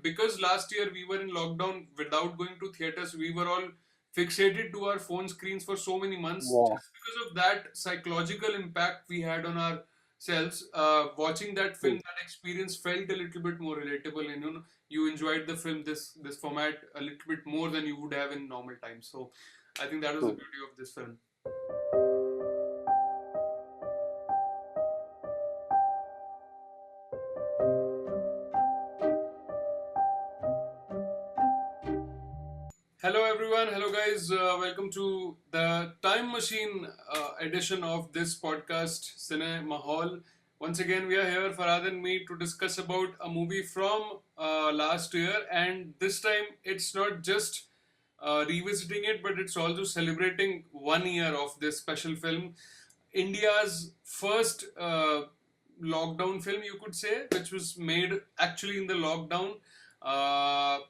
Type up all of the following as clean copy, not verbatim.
because last year we were in lockdown without going to theaters, we were all fixated to our phone screens for so many months. Yeah, Just because of that psychological impact we had on ourselves, watching that film, true, that experience felt a little bit more relatable, and you enjoyed the film, this format, a little bit more than you would have in normal times. So I think that was the true. beauty of this film. Hello everyone, hello guys. Welcome to the Time Machine edition of this podcast, Cine Mahal. Once again, we are here, Farhad and me, to discuss about a movie from last year, and this time it's not just revisiting it, but it's also celebrating 1 year of this special film, India's first lockdown film, you could say, which was made actually in the lockdown.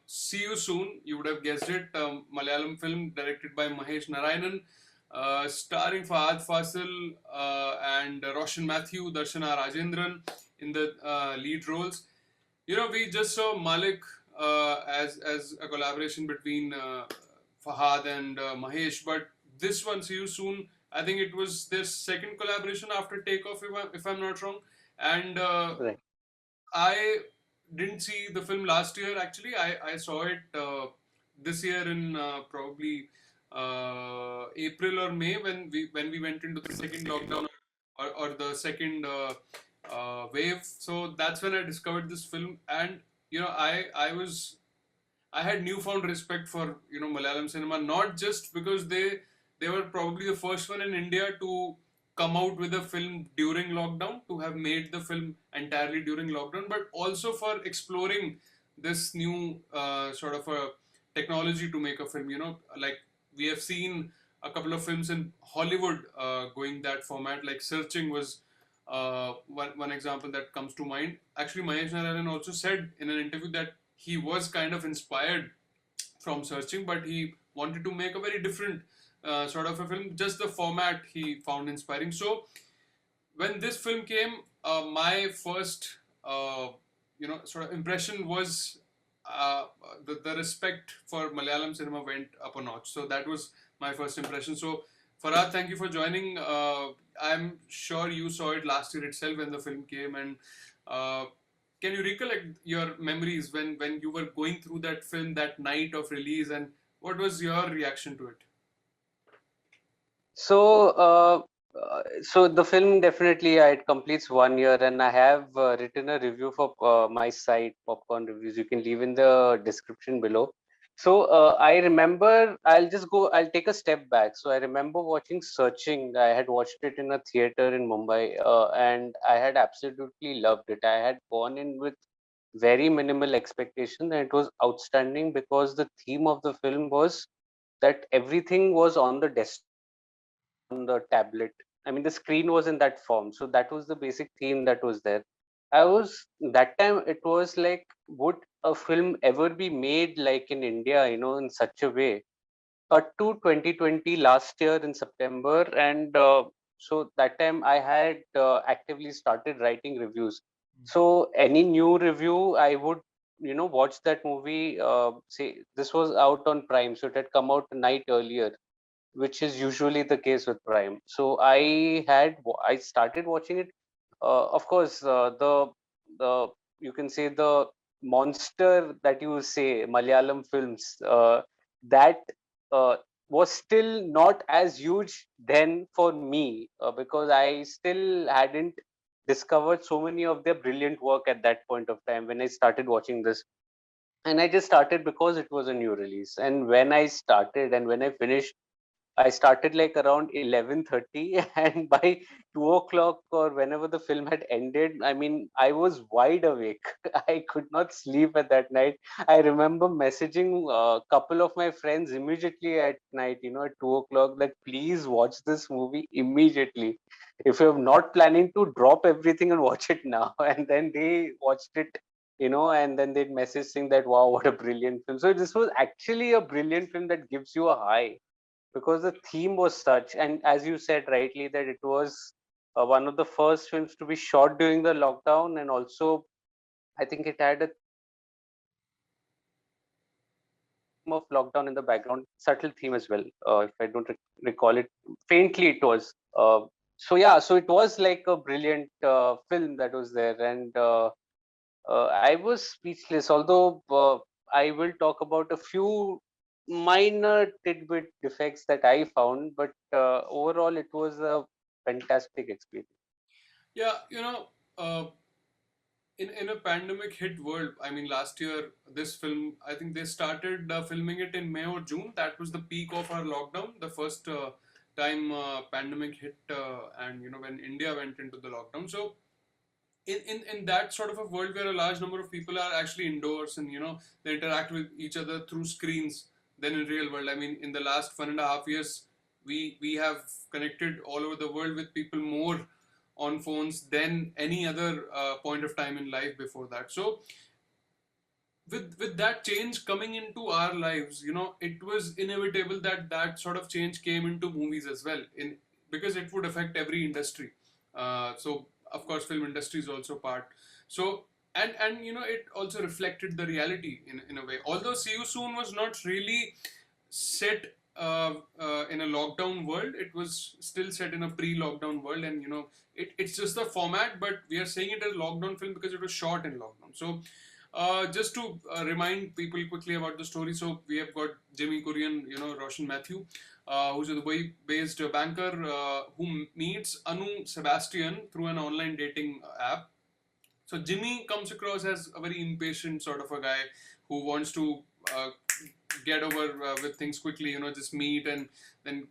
See You Soon, you would have guessed it. Malayalam film directed by Mahesh Narayanan, starring Fahadh Faasil and Roshan Mathew, Darshana Rajendran in the lead roles. We just saw Malik as a collaboration between Fahad and Mahesh, but this one, See You Soon, I think it was their second collaboration after Takeoff, if I'm not wrong. And Right. I didn't see the film last year. Actually, I saw it this year in probably April or May when we went into the second lockdown, or the second wave. So that's when I discovered this film, and I had newfound respect for Malayalam cinema, not just because they were probably the first one in India to come out with a film during lockdown, to have made the film entirely during lockdown, but also for exploring this new sort of a technology to make a film. Like we have seen a couple of films in Hollywood going that format, like Searching was one example that comes to mind. Actually, Mahesh Narayanan also said in an interview that he was kind of inspired from Searching, but he wanted to make a very different sort of a film. Just the format he found inspiring. So when this film came, my first sort of impression was the respect for Malayalam cinema went up a notch. So that was my first impression. So Farhad, thank you for joining. I'm sure you saw it last year itself when the film came, and uh, can you recollect your memories when you were going through that film that night of release, and what was your reaction to it? So, so the film definitely it completes 1 year, and I have written a review for my site, Popcorn Reviews. You can leave in the description below. So I remember, I'll take a step back. So I remember watching Searching. I had watched it in a theater in Mumbai, and I had absolutely loved it. I had gone in with very minimal expectation, and it was outstanding because the theme of the film was that everything was on the desktop or on the tablet. I mean, the screen was in that form. So that was the basic theme that was there. That time it was like, would a film ever be made like in India, in such a way? Cut to 2020 last year in September, and so that time I had actively started writing reviews. So any new review, I would watch that movie. Say this was out on Prime, so it had come out a night earlier, which is usually the case with Prime. So I started watching it. Of course, the you can say the monster that you say Malayalam films, that uh, was still not as huge then for me, because I still hadn't discovered so many of their brilliant work at that point of time when I started watching this. And I just started because it was a new release. And when I started and when I finished, I started like around 11:30, and by 2 o'clock or whenever the film had ended, I mean, I was wide awake. I could not sleep at that night. I remember messaging a couple of my friends immediately at night, at 2 o'clock, that please watch this movie immediately. If you're not planning to drop everything and watch it now, and then they watched it, and then they'd message saying that, wow, what a brilliant film. So this was actually a brilliant film that gives you a high because the theme was such, and as you said rightly, that it was one of the first films to be shot during the lockdown, and also I think it had a theme of lockdown in the background, subtle theme as well. If I don't recall it faintly, it was. So yeah, so it was like a brilliant film that was there, and I was speechless. Although I will talk about a few minor tidbit defects that I found, but overall it was a fantastic experience. Yeah, uh, in a pandemic hit world, I mean, last year, this film, I think they started filming it in May or June. That was the peak of our lockdown, the first time pandemic hit, and when India went into the lockdown. So in that sort of a world where a large number of people are actually indoors, and they interact with each other through screens than in real world. I mean, in the last 1.5 years, we have connected all over the world with people more on phones than any other point of time in life before that. So with that change coming into our lives, it was inevitable that that sort of change came into movies as well, in because it would affect every industry. So of course, film industry is also part. So and it also reflected the reality in a way. Although See You Soon was not really set in a lockdown world, it was still set in a pre-lockdown world, and it's just the format, but we are saying it as lockdown film because it was shot in lockdown. So just to remind people quickly about the story, so we have got Jimmy Korean, Roshan Mathew, who's a Dubai-based banker who meets Anu Sebastian through an online dating app. So Jimmy comes across as a very impatient sort of a guy who wants to uh, get over with things quickly, just meet, and then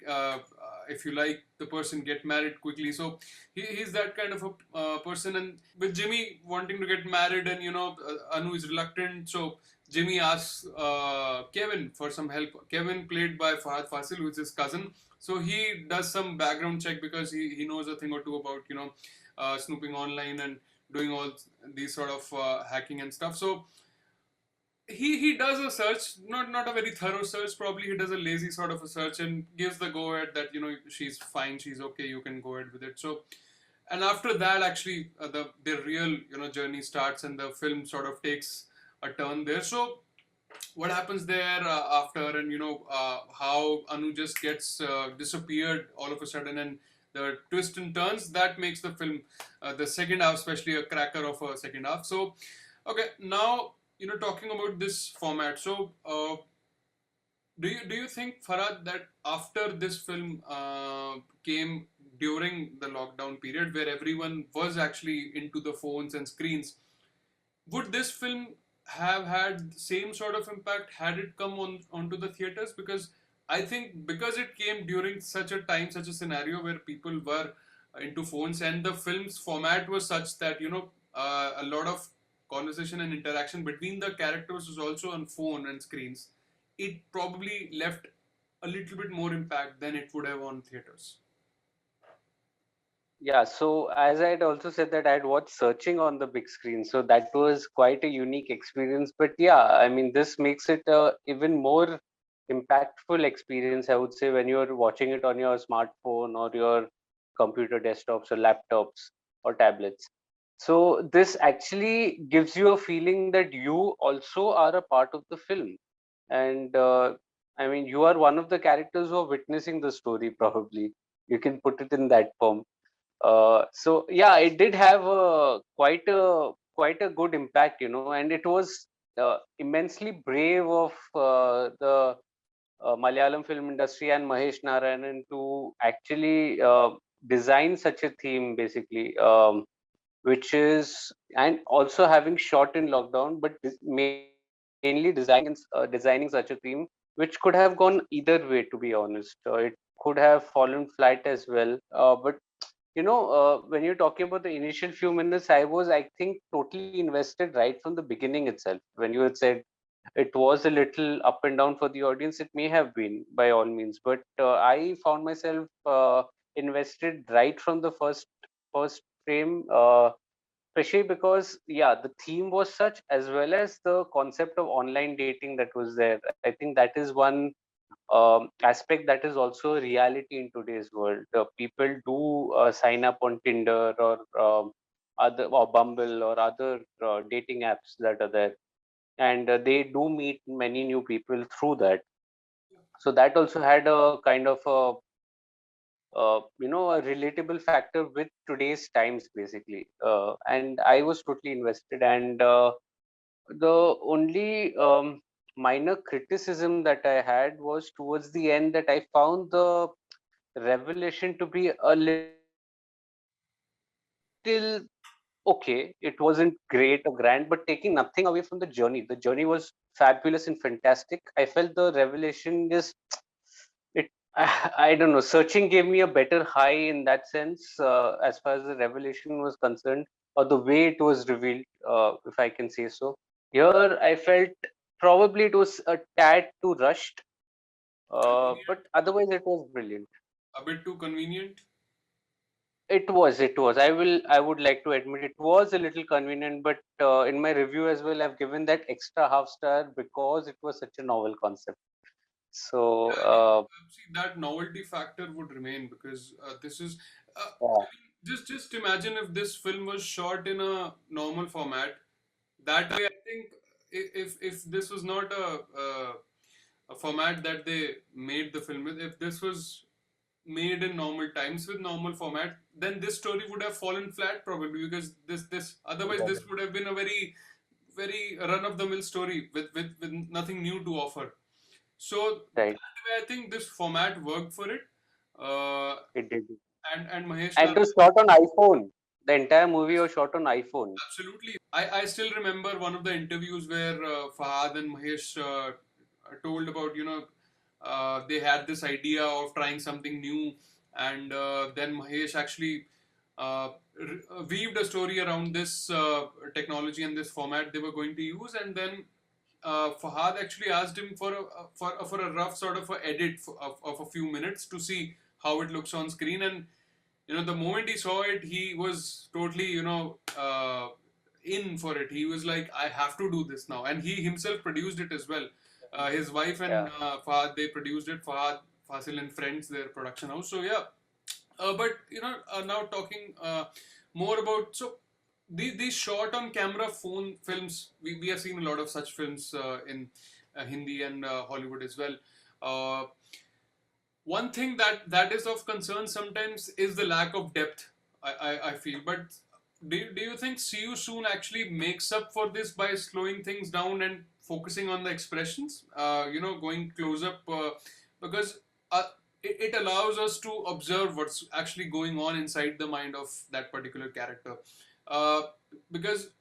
if you like the person, get married quickly. So he's that kind of a person. And with Jimmy wanting to get married, and Anu is reluctant, so Jimmy asks Kevin for some help. Kevin, played by Fahadh Faasil, who is his cousin. So he does some background check because he knows a thing or two about snooping online and doing all these sort of hacking and stuff. So he does a search, not a very thorough search. Probably he does a lazy sort of a search and gives the go ahead that she's fine, she's okay, you can go ahead with it. So, and after that, actually, the real journey starts, and the film sort of takes a turn there. So what happens there after, and how Anu just gets disappeared all of a sudden, and the twist and turns that makes the film, the second half especially, a cracker of a second half. So okay, now talking about this format. So do you think, Farad, that after this film came during the lockdown period where everyone was actually into the phones and screens, would this film have had the same sort of impact had it come onto the theaters? Because I think because it came during such a time, such a scenario where people were into phones, and the film's format was such that a lot of conversation and interaction between the characters was also on phone and screens. It probably left a little bit more impact than it would have on theaters. Yeah, so as I had also said that I had watched Searching on the big screen, so that was quite a unique experience. But yeah, I mean, this makes it a even more impactful experience, I would say, when you're watching it on your smartphone or your computer desktops or laptops or tablets. So this actually gives you a feeling that you also are a part of the film, and I mean, you are one of the characters who are witnessing the story. Probably you can put it in that form. So yeah, it did have quite a good impact, and it was immensely brave of the Malayalam film industry and Mahesh Narayanan to actually design such a theme, basically, which is, and also having shot in lockdown, but mainly designing such a theme, which could have gone either way, to be honest. It could have fallen flat as well, but when you're talking about the initial few minutes, I was, I think, totally invested right from the beginning itself. When you had said it was a little up and down for the audience, it may have been by all means, but I found myself invested right from the first frame, especially because, yeah, the theme was such, as well as the concept of online dating that was there. I think that is one aspect that is also a reality in today's world. People do sign up on Tinder or other, or Bumble, or other dating apps that are there. and they do meet many new people through that. So that also had a kind of a relatable factor with today's times, basically. And I was totally invested. And the only minor criticism that I had was towards the end, that I found the revelation to be a little okay. It wasn't great or grand, but taking nothing away from the journey. The journey was fabulous and fantastic. I felt the revelation just it I don't know. Searching gave me a better high in that sense, as far as the revelation was concerned, or the way it was revealed, if I can say so. Here, I felt probably it was a tad too rushed, Convenient, but otherwise it was brilliant. a bit too convenient. It was, it was. I would like to admit it was a little convenient, but in my review as well, I've given that extra half star because it was such a novel concept. So, Yeah, I mean, see, that novelty factor would remain because this is. yeah, I mean, just imagine if this film was shot in a normal format. That way, I think if this was not a format that they made the film with, if this was made in normal times with normal format, then this story would have fallen flat probably because this otherwise right, this would have been a very run of the mill story with nothing new to offer. So right. that way, I think this format worked for it. Uh, It did. and Mahesh And it was Narayanan, shot on iPhone. The entire movie was shot on iPhone. absolutely. I still remember one of the interviews where Fahad and Mahesh told about, they had this idea of trying something new, and then Mahesh actually weaved a story around this technology and this format they were going to use, and then Fahad actually asked him for a rough sort of a edit of a few minutes to see how it looks on screen, and the moment he saw it, he was totally in for it. He was like, I have to do this now, and he himself produced it as well. His wife and Yeah, Fahad, they produced it. Fahad Faasil and Friends, their production house. So yeah, but now talking more about these shot on camera phone films. We have seen a lot of such films in Hindi and Hollywood as well. Uh, One thing that is of concern sometimes is the lack of depth. I feel, but do you think See You Soon actually makes up for this by slowing things down and focusing on the expressions? Going close up because it allows us to observe what's actually going on inside the mind of that particular character. Uh, because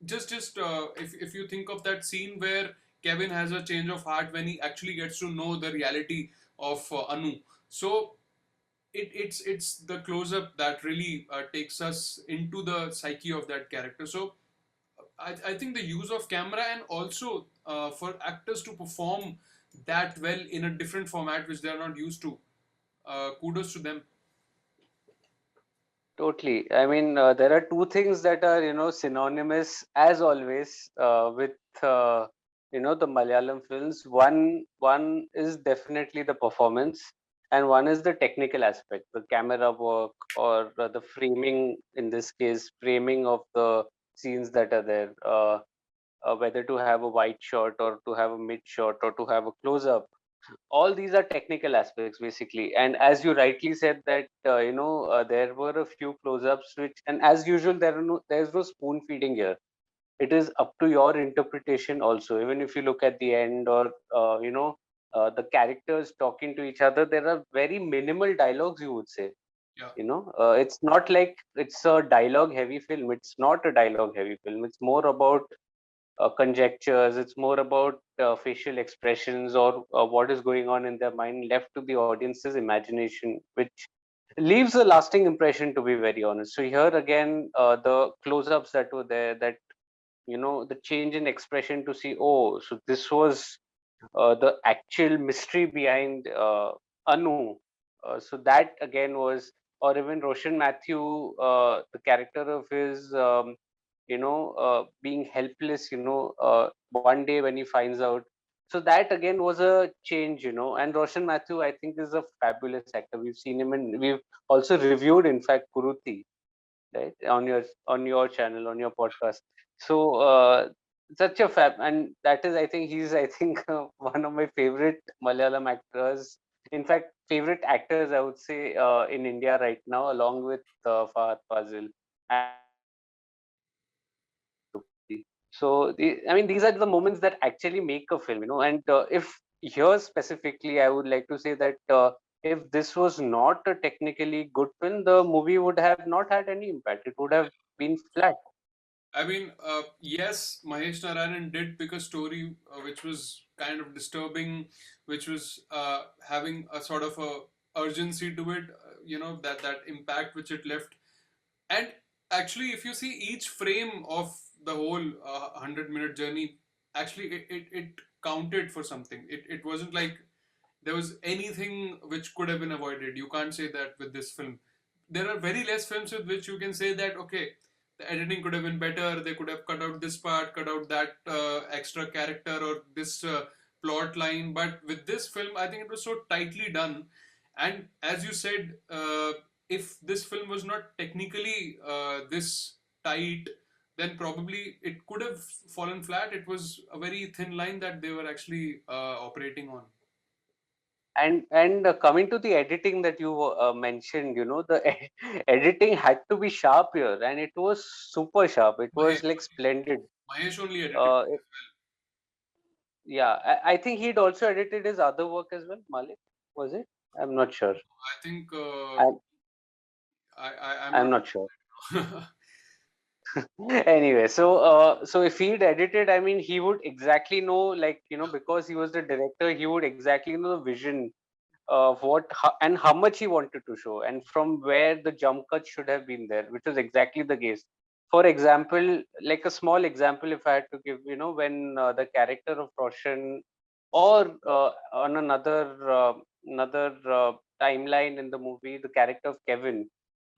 just if you think of that scene where Kevin has a change of heart when he actually gets to know the reality of Anu. So it's the close up that really takes us into the psyche of that character. So I think the use of camera and also for actors to perform that well in a different format which they are not used to. Kudos to them. totally. I mean, there are two things that are, synonymous as always with, the Malayalam films. One is definitely the performance, and one is the technical aspect, the camera work or the framing. In this case, framing of the scenes that are there. Whether to have a wide shot or to have a mid shot or to have a close up, all these are technical aspects basically. And as you rightly said that there were a few close ups which, and as usual, there's no spoon feeding here. It is up to your interpretation also. Even if you look at the end, or the characters talking to each other, there are very minimal dialogues, you would say. Yeah, It's not like it's a dialogue heavy film. It's not a dialogue heavy film. It's more about conjectures. It's more about facial expressions, or what is going on in their mind, left to the audience's imagination, which leaves a lasting impression, to be very honest. So here again, the close-ups that were there, that the change in expression to see, oh, so this was the actual mystery behind Anu. So that again was, or even Roshan Mathew, the character of his, being helpless, one day when he finds out. So that again was a change, And Roshan Mathew, I think, is a fabulous actor. We've seen him, and we've also reviewed, in fact, Kuruti, right, on your channel, on your podcast. So such a fab, and that is, I think, he's, I think, one of my favorite Malayalam actors. In fact, favorite actors, I would say, in India right now, along with Fahad Faasil and so I mean, these are the moments that actually make a film, And if here specifically, I would like to say that if this was not a technically good film, the movie would have not had any impact. It would have been flat. I mean, yes, Mahesh Narayanan did pick a story which was kind of disturbing, which was having a sort of a urgency to it. That impact which it left. And actually, if you see each frame of the whole 100-minute journey, actually it counted for something. It wasn't like there was anything which could have been avoided. You can't say that with this film. There are very less films with which you can say that, okay, the editing could have been better, they could have cut out this part, cut out that extra character or this plot line. But with this film, I think it was so tightly done. And as you said, if this film was not technically this tight, then probably it could have fallen flat. It was a very thin line that they were actually operating on. And coming to the editing that you mentioned, the editing had to be sharp here, and it was super sharp. It was Mahesh, like splendid. Mahesh only edited Uh, it it- as well. yeah, I think he'd also edited his other work as well. Malik, was it? I'm not sure. I think I'm I'm I'm not not sure. sure. Anyway, so if he'd edited, I mean, he would exactly know, like, because he was the director, he would exactly know the vision of and how much he wanted to show, and from where the jump cut should have been there, which was exactly the case. For example, like a small example, if I had to give, when the character of Roshan, or on another timeline in the movie, the character of Kevin,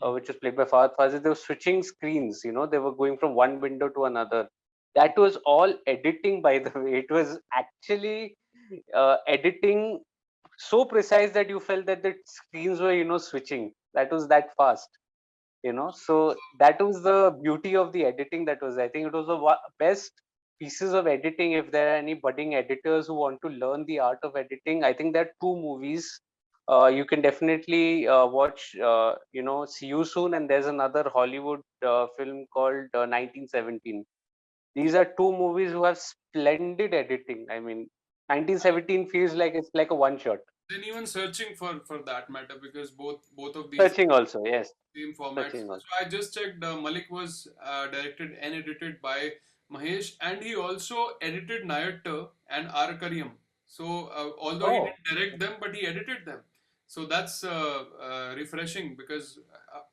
which was played by Fahad Faasil, they were switching screens. They were going from one window to another. That was all editing, by the way. It was actually editing so precise that you felt that the screens were switching. That was that fast. So that was the beauty of the editing. That was, I think, it was the best pieces of editing. If there are any budding editors who want to learn the art of editing, I think there are two movies you can definitely watch. See You Soon, and there's another Hollywood film called 1917. These are two movies who have splendid editing. I mean, 1917 feels like it's like a one shot. Then even searching for that matter, because both of these Searching also, yes. same formats. Searching also. So I just checked. Malik was directed and edited by Mahesh, and he also edited Nayatta and Arakariam. So although he Oh, didn't direct them, but he edited them. So that's refreshing, because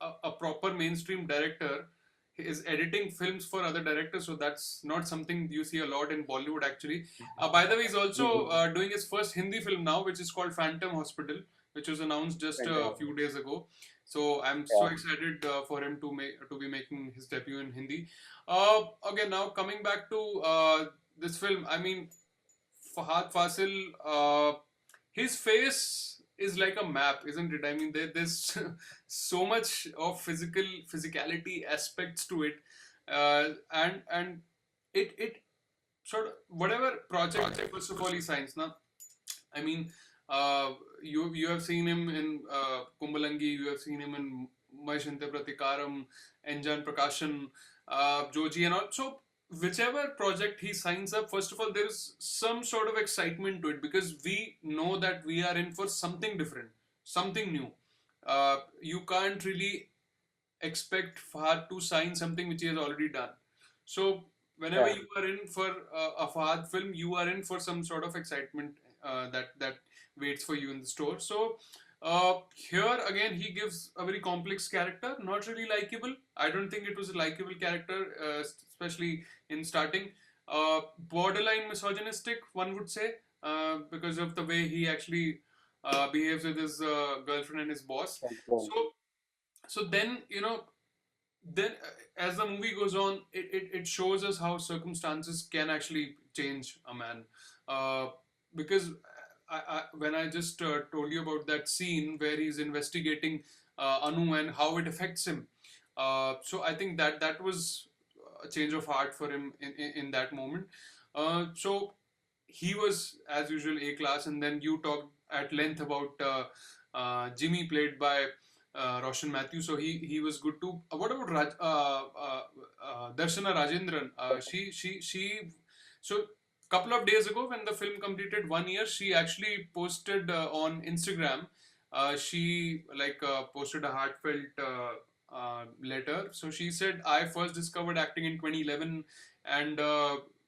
a proper mainstream director is editing films for other directors. So that's not something you see a lot in Bollywood actually. By the way, he's also mhm. doing his first Hindi film now, which is called Phantom Hospital, which was announced just a Fantastic. few days ago. So I'm so Yeah. excited for him to be making his debut in Hindi. Okay, now coming back to this film, I mean, Fahad Fasil, his face is like a map, isn't it? I mean, there's so much of physicality aspects to it, and it sort of whatever project first of all he signs now. I mean, you have seen him in Kumbalangi, you have seen him in Maheshinte Pratikaram, Enjan Prakashan, Joji, and all. So, whichever project he signs up, first of all, there is some sort of excitement to it, because we know that we are in for something different, something new. You can't really expect Fahad to sign something which he has already done. So whenever Yeah. you are in for a Fahad film, you are in for some sort of excitement that waits for you in the store. So here again, he gives a very complex character, not really likable. I don't think it was a likable character, especially in starting. Borderline misogynistic, one would say, because of the way he actually behaves with his girlfriend and his boss. Excellent. So then then as the movie goes on, it shows us how circumstances can actually change a man, uh, because when I just told you about that scene where he's investigating Anu and how it affects him, so I think that was a change of heart for him in that moment. So he was, as usual, A class, and then you talked at length about Jimmy, played by Roshan Mathew. So he was good too. What about Darshana Rajendran? She. So couple of days ago, when the film completed 1 year, she actually posted on Instagram. She posted a heartfelt letter. So she said, "I first discovered acting in 2011, and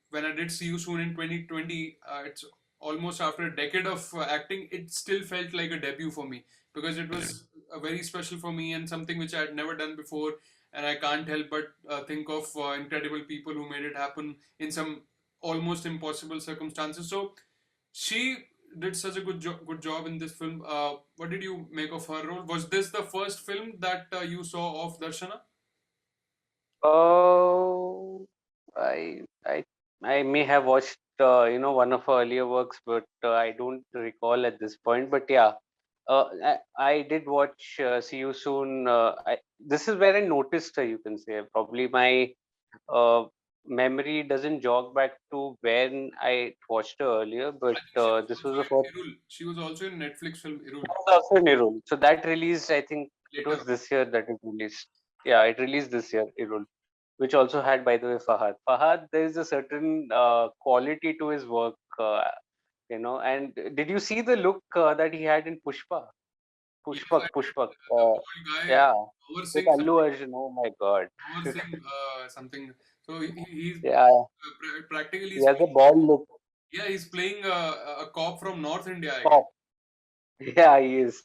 when I did See You Soon in 2020, it's almost after a decade of acting. It still felt like a debut for me because it was very special for me and something which I had never done before. And I can't help but think of incredible people who made it happen in some almost impossible circumstances. So she did such a good job in this film. What did you make of her role? Was this the first film that you saw of Darshana? Oh, I I may have watched one of her earlier works, but I don't recall at this point. But yeah, I did watch See You Soon. This is where I noticed her. You can say probably my uh, memory doesn't jog back to when I watched her earlier, but I think she was this was also the first. in Irul. She was also in Netflix film Irul That was also Nirul. So that released, I think it later was on. this year that it released. Yeah, it released this year, Irul, which also had, by the way, Fahad. Fahad, there is a certain quality to his work, and did you see the look that he had in Pushpa? Yes, I Pushpak, did. Pushpak. The old guy, Yeah, Power with Singh Allu something. Arjun. Oh my God. Power Singh something. So he's Yeah, practically he has a speaking. bald look. Yeah, he's playing a cop from North India, I guess. Pop. Yeah, he is.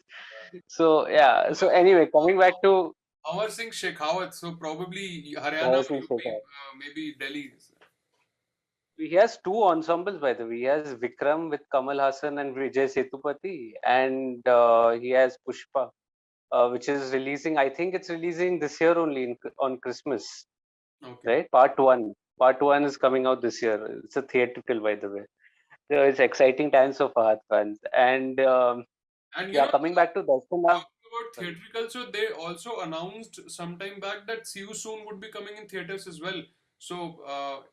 So yeah. So anyway, coming back to Amar Singh Shekhawat, so probably Haryana Power or Singh UP, Shekhar. maybe Delhi. He has two ensembles, by the way. He has Vikram with Kamal Hassan and Vijay Sethupathi, and he has Pushpa, which is releasing. I think it's releasing this year only on Christmas, Okay. right? Part one. Part one is coming out this year. It's a theatrical, by the way. So it's exciting times for Fahad fans. And And yeah, coming back to Darshana. talking about Sorry. theatrical, so they also announced some time back that See You Soon would be coming in theaters as well. So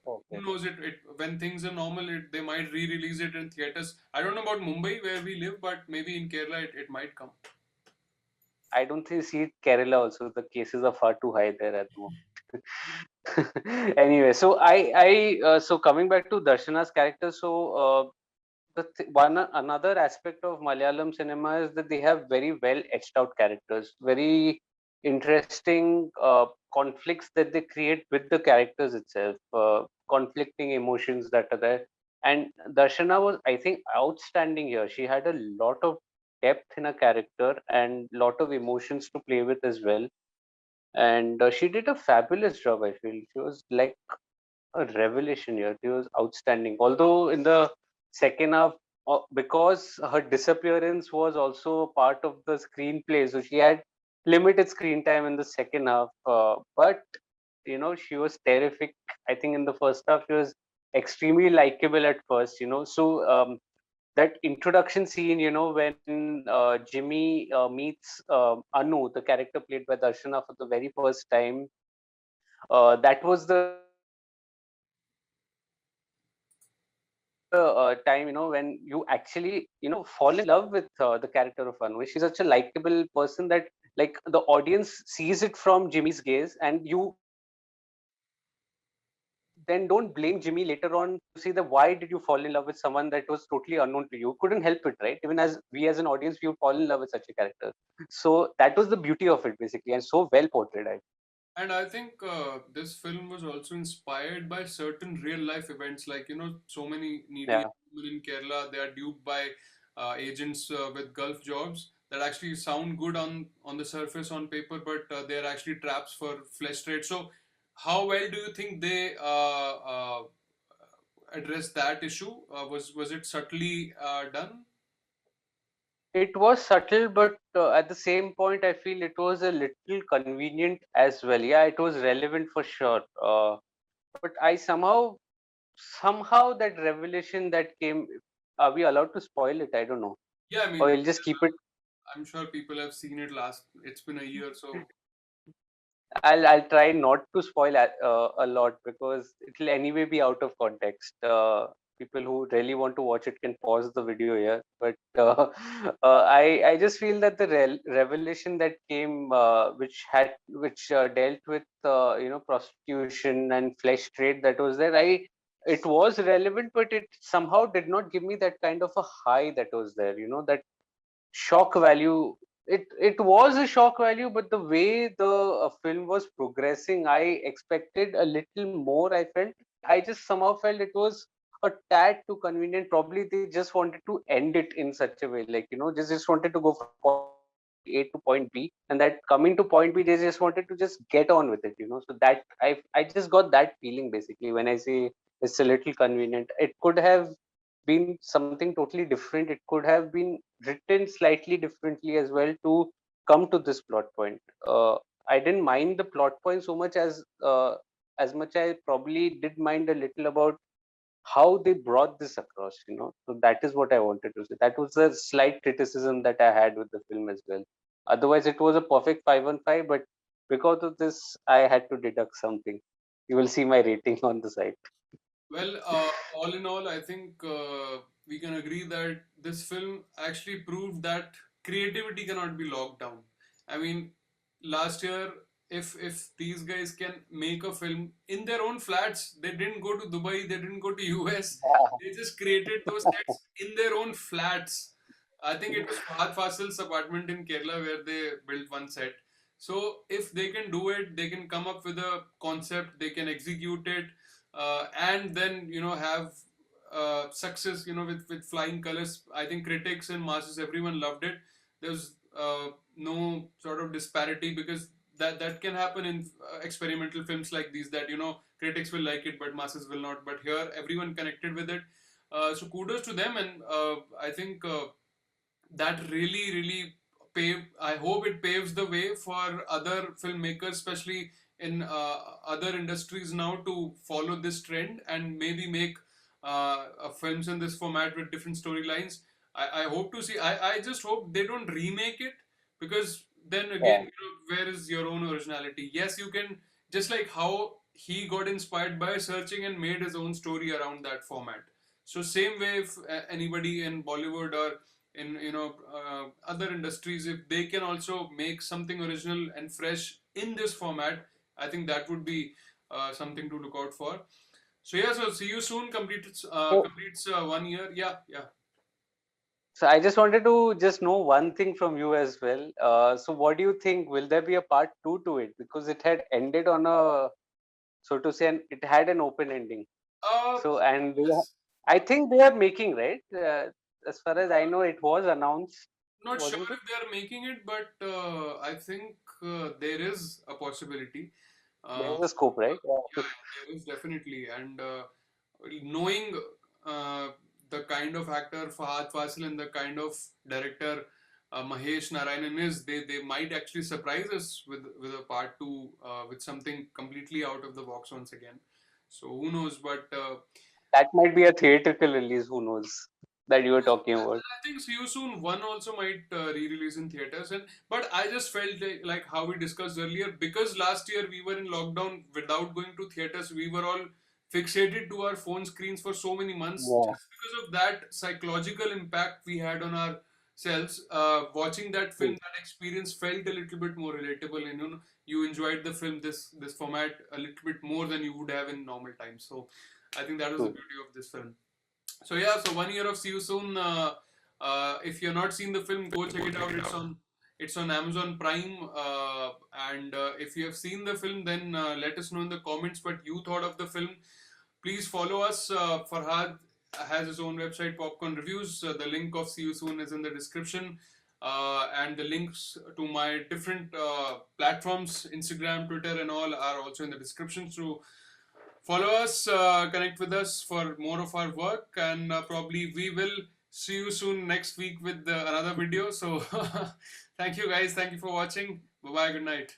Okay. who knows it when things are normal, they might re-release it in theaters. I don't know about Mumbai where we live, but maybe in Kerala it might come. I don't think see Kerala also. The cases are far too high there at the moment. Anyway, so coming back to Darshana's character, so one another aspect of Malayalam cinema is that they have very well etched out characters, very interesting conflicts that they create with the characters itself, conflicting emotions that are there. And Darshana was, I think, outstanding here. She had a lot of depth in her character and lot of emotions to play with as well. And she did a fabulous job. I feel she was like a revelation here. She was outstanding. Although in the second half, because her disappearance was also a part of the screenplay, so she had limited screen time in the second half. But she was terrific. I think in the first half, she was extremely likable at first. That introduction scene, when Jimmy meets Anu, the character played by Darshana for the very first time, that was the time when you actually fall in love with the character of Anu. She's such a likable person that like the audience sees it from Jimmy's gaze, and you then don't blame Jimmy later on to see that why did you fall in love with someone that was totally unknown to you. Couldn't help it, right? Even as we as an audience, we would fall in love with such a character. So that was the beauty of it basically, and so well portrayed. And I think this film was also inspired by certain real life events, like so many needy Yeah. women in Kerala, they are duped by agents with Gulf jobs that actually sound good on the surface on paper, but they are actually traps for flesh trade. So, how well do you think they address that issue? Was it subtly done? It was subtle, but at the same point, I feel it was a little convenient as well. Yeah, it was relevant for sure. But I somehow that revelation that came, are we allowed to spoil it? I don't know. Yeah, I Or mean, we'll just keep it. I'm sure people have seen it last. It's been a year, so I'll try not to spoil a lot because it'll anyway be out of context. People who really want to watch it can pause the video here. But I just feel that the revelation that came, which dealt with prostitution and flesh trade that was there. It was relevant, but it somehow did not give me that kind of a high that was there. That shock value. It was a shock value, but the way the film was progressing, I expected a little more. I just somehow felt it was a tad too convenient. Probably they just wanted to end it in such a way, like, just wanted to go from point A to point B, and that coming to point B, they just wanted to just get on with it. So that I just got that feeling basically when I say it's a little convenient. It could have been something totally different. It could have been written slightly differently as well to come to this plot point. I didn't mind the plot point so much as much I probably did mind a little about how they brought this across. So that is what I wanted to say. That was a slight criticism that I had with the film as well. Otherwise, it was a perfect 5 on 5, but because of this, I had to deduct something. You will see my rating on the site. Well, all in all, I think we can agree that this film actually proved that creativity cannot be locked down. I mean, last year, if these guys can make a film in their own flats, they didn't go to Dubai, they didn't go to US, they just created those sets in their own flats. I think it was Fahadh Faasil's apartment in Kerala where they built one set. So if they can do it, they can come up with a concept, they can execute it, and then have success with flying colors. I think critics and masses, everyone loved it. There's no sort of disparity, because that can happen in experimental films like these, that critics will like it but masses will not, but here everyone connected with it. So kudos to them, and I think that really pave I hope it paves the way for other filmmakers, especially in other industries now, to follow this trend and maybe make films in this format with different storylines. I hope to see. I just hope they don't remake it, because then Yeah. again, where is your own originality? Yes, you can, just like how he got inspired by searching and made his own story around that format. So same way, if anybody in Bollywood or in other industries, if they can also make something original and fresh in this format, I think that would be something to look out for. So yeah, so see you soon So, completes 1 year. Yeah, yeah. So I just wanted to just know one thing from you as well. So what do you think? Will there be a part two to it? Because it had ended on a, so to say, it had an open ending. uh So, and yes. I think they are making, right? As far as I know, it was announced, Not sure wasn't it? if they are making it, but I think there is a possibility. There uh, is a scope, right? Yeah. yeah, there is definitely. And knowing uh, the kind of actor Fahadh Faasil and the kind of director Mahesh Narayanan is, they might actually surprise us with a part two, with something completely out of the box once again. So who knows? But That might be a theatrical release. Who knows? That you were talking about. I think See You Soon 1 also might re-release in theaters, and but I just felt like how we discussed earlier, because last year we were in lockdown without going to theaters, we were all fixated to our phone screens for so many months. Yeah. Just because of that psychological impact we had on ourselves, watching that film, True. that experience felt a little bit more relatable, and you enjoyed the film, this format, a little bit more than you would have in normal times. So I think that was the True. beauty of this film. So yeah, so 1 year of See You Soon. If you're not seen the film, go check it out. It's on Amazon Prime. And if you have seen the film, then let us know in the comments what you thought of the film. Please follow us. Farhad has his own website, Popcorn Reviews. The link of See You Soon is in the description. And the links to my different platforms, Instagram, Twitter, and all, are also in the description. So follow us, connect with us for more of our work, and probably we will see you soon next week with another video. So, thank you guys. Thank you for watching. Bye bye. Good night.